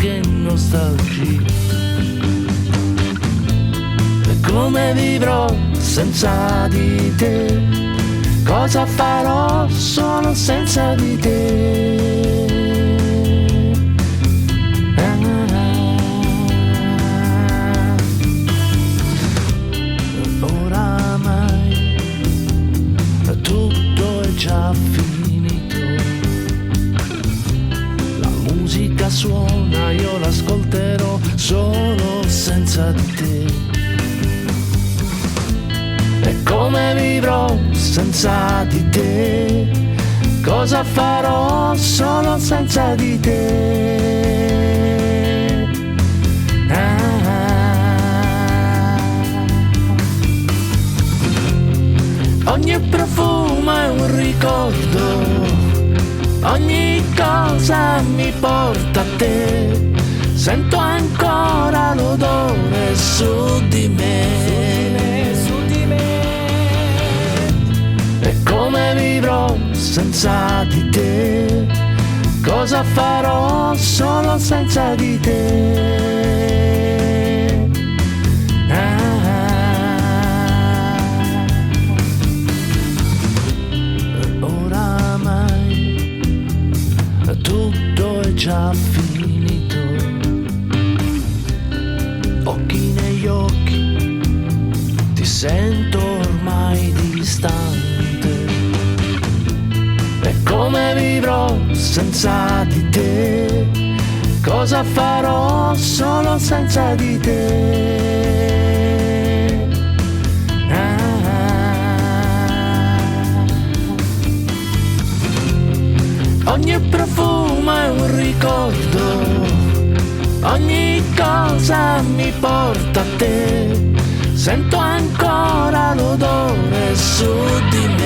che nostalgia. E come vivrò senza di te? Cosa farò solo senza di te? Oramai tutto è già finito. La musica suona, io l'ascolterò solo senza di te. E come vivrò senza di te? Cosa farò solo senza di te? Ogni profumo è un ricordo, ogni cosa mi porta a te. Sento ancora l'odore su di me. E come vivrò senza di te? Cosa farò solo senza di te? Oramai tutto è già finito. Occhi negli occhi, ti sento ormai distante. E come vivrò senza di te? Cosa farò solo senza di te? Ogni profumo è un ricordo, ogni cosa mi porta a te. Sento ancora l'odore su di me.